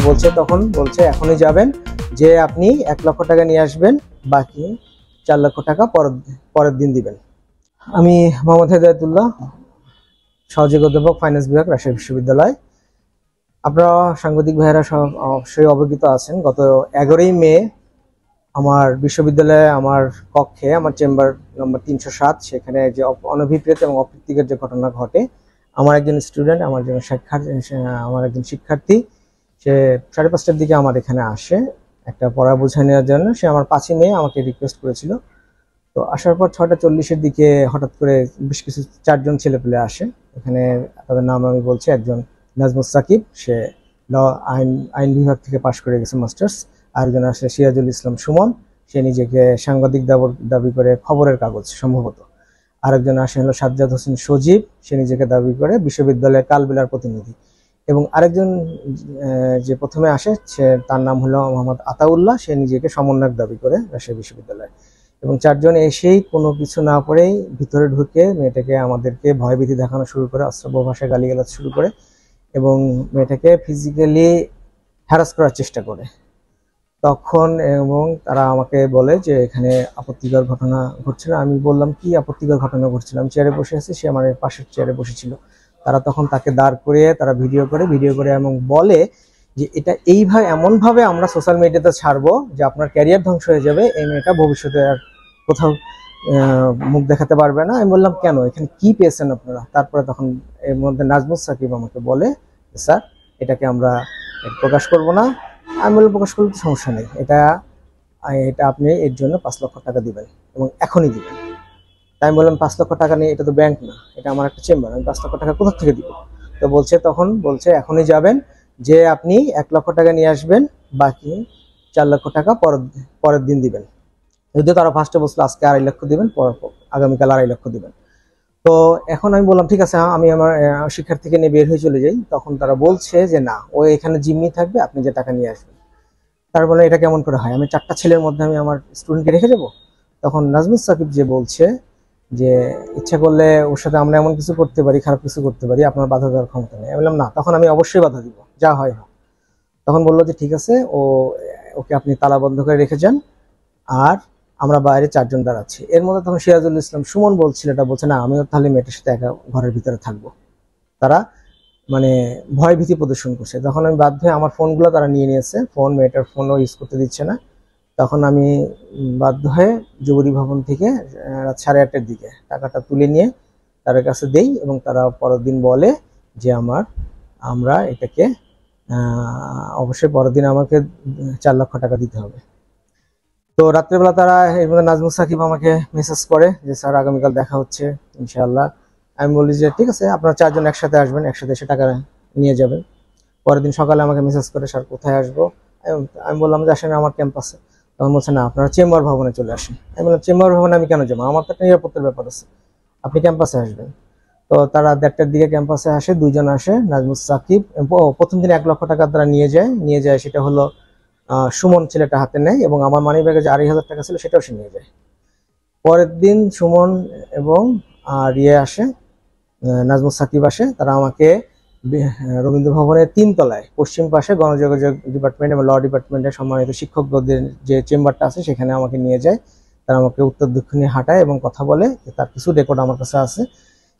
বলছে তখন বলছে এখনই যাবেন, যে আপনি 1 লক্ষ টাকা নিয়ে আসবেন, বাকি 4 লক্ষ টাকা পরের দিন দিবেন। আমি মোহাম্মদ হেদায়েতুল্লাহ, সহযোগী অধ্যাপক, ফাইন্যান্স বিভাগ, রাজশাহী বিশ্ববিদ্যালয়। আপনারা সাংবাদিক ভাইয়েরা সব অবশ্যই অবগত আছেন, গত 11ই মে আমার বিশ্ববিদ্যালয়ে আমার কক্ষে, আমার চেম্বার নম্বর 307, সেখানে যে অনভিপ্রেত এবং অপ্রীতিকর যে ঘটনা ঘটে, আমার একজন স্টুডেন্ট, আমার একজন শিক্ষার্থী, সে 5:30টার দিকে আমার এখানে আসে একটা পড়া বোঝা নেওয়ার জন্য। সে আমার 5ই মে আমাকে রিকোয়েস্ট করেছিল। তো আসার পর 6:40-এর দিকে হঠাৎ করে বেশ কিছু 4জন ছেলেপেলে আসে এখানে। তাদের নাম আমি বলছি। একজন নাজমুস সাকিব, সে আইন বিভাগ থেকে পাশ করে গেছে মাস্টার্স। আরেকজন আসে সিরাজুল ইসলাম সুমন, সে নিজেকে সাংবাদিক দাবি করে, খবরের কাগজ সম্ভবত। আরেকজন আসে হলো সাজ্জাদ হোসেন সজীব, সে নিজেকে দাবি করে বিশ্ববিদ্যালয়ের কালবেলার প্রতিনিধি। এবং আরেকজন যে প্রথমে আসে, তার নাম হলো মোহাম্মদ আতাউল্লাহ, সে নিজেকে সমন্বয়ক দাবি করে রাজশাহী বিশ্ববিদ্যালয়ে। এবং 4জন এসেই কোনো কিছু না পড়েই ভিতরে ঢুকে মেয়েটাকে, আমাদেরকে ভয়ভীতি দেখানো শুরু করে, অশ্রাব্য ভাষায় গালিগালাজ শুরু করে এবং মেয়েটাকে ফিজিক্যালি হ্যারাস করার চেষ্টা করে তখন। এবং তারা আমাকে বলে যে এখানে আপত্তিকর ঘটনা ঘটছিল। আমি বললাম কি আপত্তিকর ঘটনা ঘটছিল? আমি চেয়ারে বসে আছি, সে আমার পাশের চেয়ারে বসেছিল। তারা তখন তাকে দাঁড় করিয়ে তারা ভিডিও করে এবং বলে যে এটা এইভাবে, এমনভাবে আমরা সোশ্যাল মিডিয়াতে ছাড়বো যে আপনার ক্যারিয়ার ধ্বংস হয়ে যাবে, এই মেয়েটা ভবিষ্যতে আর কোথাও মুখ দেখাতে পারবে না। আমি বললাম কেন, এখানে কি পেয়েছেন আপনারা? তারপরে তখন এর মধ্যে নাজমুস সাকিব আমাকে বলে, স্যার এটাকে আমরা প্রকাশ করব না। আমি বললাম প্রকাশ করলে সমস্যা নেই, এটা আপনি এর জন্য 5 লক্ষ টাকা দিবেন এবং এখনই দিবেন। তাই আমি বললাম 5 লক্ষ টাকা নিয়ে, এটা তো ব্যাংক না, এটা আমার একটা চেম্বার, আমি 5 লক্ষ টাকা কোথা থেকে দিব? তো তখন বলছে এখনই যাবেন, যে আপনি 1 লক্ষ টাকা নিয়ে আসবেন, বাকি 4 লক্ষ টাকা পরের দিন দিবেন। যদিও তারা ফার্স্টে বলছিল আজকে 2.5 লক্ষ দিবেন, আগামীকাল 2.5 লক্ষ দিবেন। তো এখন আমি বললাম ঠিক আছে, আমি আমার শিক্ষার্থীকে নিয়ে বের হয়ে চলে যাই। তখন তারা বলছে যে না, ও এখানে জিম্মি থাকবে, আপনি যে টাকা নিয়ে আসবেন। তার বলে এটা কেমন করে হয়? আমি 4টা ছেলের মধ্যে আমি আমার স্টুডেন্টকে রেখে যাবো? তখন নাজমুস সাকিব যে বলছে যে ইচ্ছা করলে ওর সাথে আমরা এমন কিছু করতে পারি, খারাপ কিছু করতে পারি, আপনার বাধা দেওয়ার ক্ষমতা নেই। আমি বললাম না, তখন আমি অবশ্যই বাধা দিব, যা হয় হোক। তখন বললো যে ঠিক আছে, ওকে আপনি তালা বন্ধ করে রেখে যান, আর আমরা বাইরে 4জন দাঁড়াচ্ছি। এর মধ্যে তখন সিরাজুল ইসলাম সুমন বলছে না, আমিও তাহলে মেয়েটার সাথে একা ঘরের ভিতরে থাকবো। তারা মানে ভয় ভীতি প্রদর্শন করছে। তখন আমি বাধ্য হয়ে, আমার ফোনগুলো তারা নিয়ে নিয়েছে, মেয়েটার ফোনও ইউজ করতে দিচ্ছে না। তখন আমি বাধ্য হয়ে যুবরী ভবন থেকে রাত 8:30-এর দিকে টাকাটা তুলে নিয়ে তাদের কাছে দেই। এবং তারা পরের দিন বলে যে আমরা এটাকে অবশ্যই পরের দিন আমাকে 4 লক্ষ টাকা দিতে হবে। তো রাত্রেবেলা তারা, এর মধ্যে নাজমুস সাকিব আমাকে মেসেজ করে যে স্যার আগামীকাল দেখা হচ্ছে ইনশাআল্লাহ। আমি বলি যে ঠিক আছে, আপনারা 4জন একসাথে আসবেন, একসাথে এসে টাকা নিয়ে যাবেন। পরের দিন সকালে আমাকে মেসেজ করে, স্যার কোথায় আসবো? আমি বললাম যে আসেন আমার ক্যাম্পাসে। তখন বলছে না, আপনারা চেম্বার ভবনে চলে আসেন। আমি বললাম চেম্বার ভবনে আমি কেন যাবো? আমার তো একটা নিরাপত্তার ব্যাপার আছে, আপনি ক্যাম্পাসে আসবেন। তো তারা 1:30-টার দিকে ক্যাম্পাসে আসে, 2জন আসে, নাজমুস সাকিব। প্রথম দিন 1 লক্ষ টাকা তারা নিয়ে যায়, সেটা হলো সুমন ছেলেটা হাতে নেয়, এবং আমার মানি ব্যাগে যে 2,500 টাকা ছিল সেটাও সে নিয়ে যায়। পরের দিন সুমন এবং আসে, নাজমুস সাকিব আসে। তারা আমাকে রবীন্দ্র ভবনের 3 তলায় পশ্চিম পাশে গণযোগাযোগ ডিপার্টমেন্ট এবং ল ডিপার্টমেন্টের সম্মানিত শিক্ষকদের যে চেম্বারটা আছে সেখানে আমাকে নিয়ে যায়। তারা আমাকে উত্তর দক্ষিণে হাঁটায় এবং কথা বলে, তার কিছু রেকর্ড আমার কাছে আছে।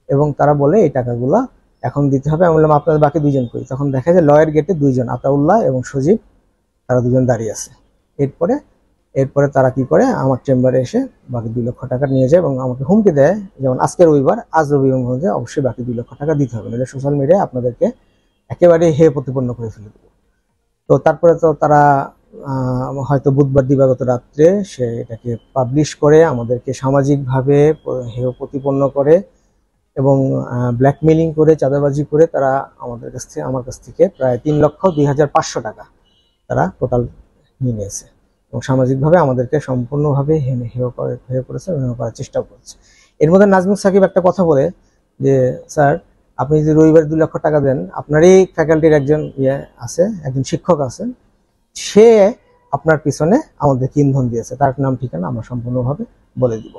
এবং তারা বলে এই টাকাগুলো এখন দিতে হবে। আমি বললাম আপনাদের বাকি 2জন কই? তখন দেখা যায় লয়ের গেটে 2জন, আতাউল্লাহ এবং সজীব, তারা 2জন দাঁড়িয়ে আছে। এরপরে তারা কি করে, আমার চেম্বারে এসে বাকি 2 লক্ষ টাকা নিয়ে যায় এবং আমাকে হুমকি দেয়, যেমন আজকে রবিবার, আজ রবিবার মধ্যে অবশ্যই বাকি 2 লক্ষ টাকা দিতে হবে, নাহলে সোশ্যাল মিডিয়ায় আপনাদেরকে একেবারে হেয় প্রতিপন্ন করে ফেলে দেবো। তো তারপরে তো তারা হয়তো বুধবার দিবাগত রাত্রে সে এটাকে পাবলিশ করে আমাদেরকে সামাজিকভাবে হেয় প্রতিপন্ন করে এবং ব্ল্যাকমেলিং করে, চাঁদাবাজি করে তারা আমার কাছ থেকে প্রায় 3,02,500 টাকা তারা টোটাল নিয়ে নিয়েছে এবং সামাজিকভাবে আমাদেরকে সম্পূর্ণভাবে হেয় করার চেষ্টা করছে। এর মধ্যে নাজমুস সাকিব একটা কথা বলে যে স্যার আপনি যদি রবিবার 2 লক্ষ টাকা দেন, আপনারই ফ্যাকাল্টির একজন একজন শিক্ষক আছেন, সে আপনার পিছনে আমাদেরকে ইন্ধন দিয়েছে, তার নাম ঠিকানা আমরা সম্পূর্ণভাবে বলে দিব।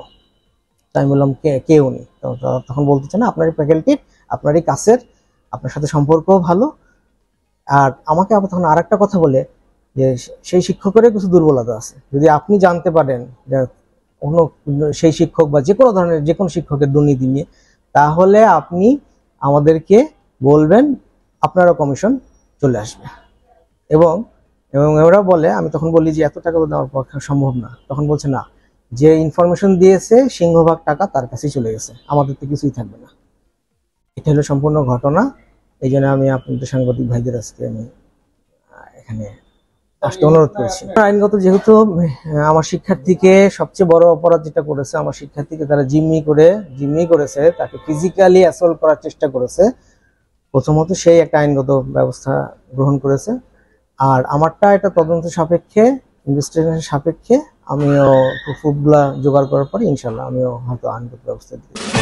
তাই আমি বললাম কে উনি? তখন বলতেছে না, আপনারই ফ্যাকাল্টির, আপনারই কাছের, আপনার সাথে সম্পর্কও ভালো, আর আমাকে আবার তখন আরেকটা কথা বলে যে সেই শিক্ষকেরও কিছু দুর্বলতা আছে। যদি আপনি জানতে পারেন যে অন্য সেই শিক্ষক বা যে কোনো ধরনের যে কোনো শিক্ষকের দুর্নীতি নিয়ে, তাহলে আপনি আমাদেরকে বলবেন, আপনারও কমিশন চলে আসবে। এবং এবং ওরা বলে, আমি তখন বলি যে এত টাকা তো দেওয়ার পক্ষে সম্ভব না। তখন বলছে না, যে ইনফরমেশন দিয়েছে সিংহভাগ টাকা তার কাছেই চলে গেছে, আমাদের তো কিছুই থাকবে না। এটা হলো সম্পূর্ণ ঘটনা। এই জন্য আমি আপনাদের সাংবাদিক ভাইদের আজকে আমি এখানে আসতে অনুরোধ করেছি। আইনগত যেহেতু আমার শিক্ষার্থীকে সবচেয়ে বড় অপরাধ যেটা করেছে, আমার শিক্ষার্থীকে তারা জিম্মি করেছে, তাকে ফিজিক্যালি অ্যাসল্ট করার চেষ্টা করেছে। প্রথমত সেই একটা আইনগত ব্যবস্থা গ্রহণ করেছে। আর আমারটা এটা তদন্ত সাপেক্ষে, ইনভেস্টিগেশন সাপেক্ষে আমিও প্রুফগুলা জোগাড় করার পরে ইনশাল্লাহ আমিও হয়তো আইনগত ব্যবস্থা দিই।